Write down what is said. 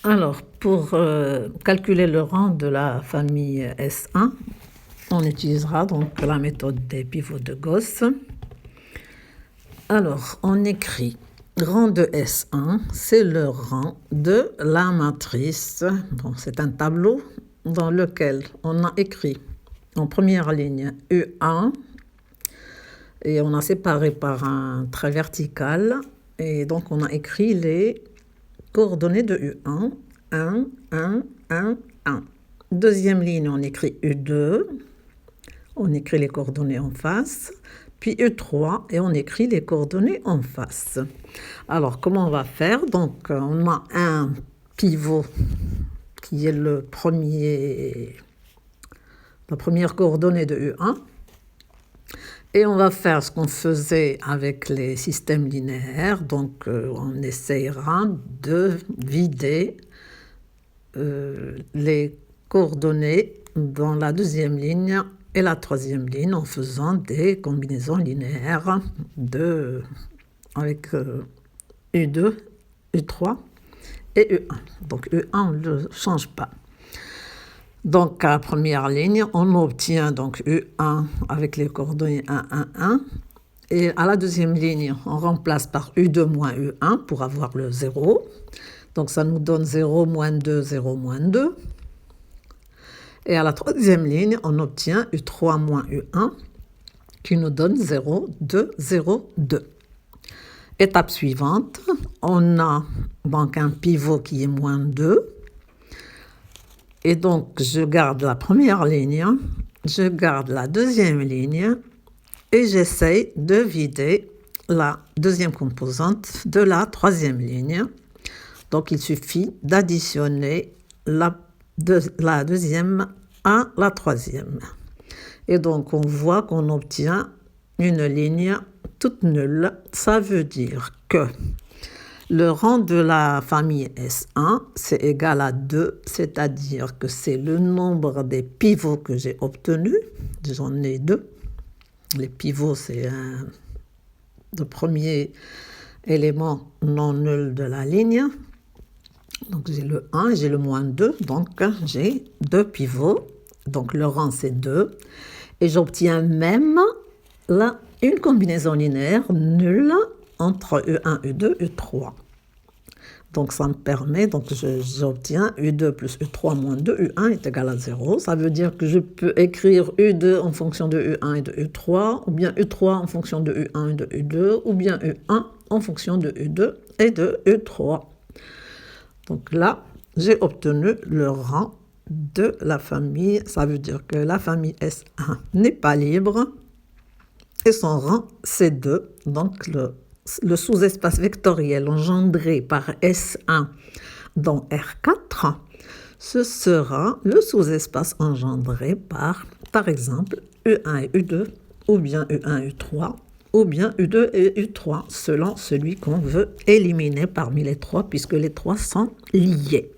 Alors, pour calculer le rang de la famille S1, on utilisera donc la méthode des pivots de Gauss. Alors, on écrit rang de S1, c'est le rang de la matrice. Bon, c'est un tableau dans lequel on a écrit en première ligne U1 et on a séparé par un trait vertical. Et donc, on a écrit les coordonnées de U1, 1, 1, 1, 1. Deuxième ligne, on écrit U2, on écrit les coordonnées en face, puis U3 et on écrit les coordonnées en face. Alors, comment on va faire? Donc, on a un pivot qui est la première coordonnée de U1. Et on va faire ce qu'on faisait avec les systèmes linéaires. Donc, on essayera de vider les coordonnées dans la deuxième ligne et la troisième ligne en faisant des combinaisons linéaires avec U2, U3 et U1. Donc, U1, on ne le change pas. Donc, à la première ligne, on obtient donc U1 avec les coordonnées 1, 1, 1. Et à la deuxième ligne, on remplace par U2 moins U1 pour avoir le 0. Donc, ça nous donne 0, moins 2, 0, moins 2. Et à la troisième ligne, on obtient U3 moins U1 qui nous donne 0, 2, 0, 2. Étape suivante, on a donc un pivot qui est moins 2. Et donc, je garde la première ligne, je garde la deuxième ligne et j'essaye de vider la deuxième composante de la troisième ligne. Donc, il suffit d'additionner la deuxième à la troisième. Et donc, on voit qu'on obtient une ligne toute nulle. Ça veut dire que le rang de la famille S1, c'est égal à 2, c'est-à-dire que c'est le nombre des pivots que j'ai obtenus. J'en ai 2. Les pivots, c'est le premier élément non nul de la ligne. Donc, j'ai le 1 et j'ai le moins 2, donc j'ai 2 pivots. Donc, le rang, c'est 2. Et j'obtiens même une combinaison linéaire nulle entre U1, U2, U3. Donc, ça me permet, donc j'obtiens U2 plus U3 moins 2, U1 est égal à 0. Ça veut dire que je peux écrire U2 en fonction de U1 et de U3, ou bien U3 en fonction de U1 et de U2, ou bien U1 en fonction de U2 et de U3. Donc là, j'ai obtenu le rang de la famille. Ça veut dire que la famille S1 n'est pas libre et son rang, c'est 2. Donc, le sous-espace vectoriel engendré par S1 dans R4, ce sera le sous-espace engendré par exemple, U1 et U2, ou bien U1 et U3, ou bien U2 et U3, selon celui qu'on veut éliminer parmi les trois, puisque les trois sont liés.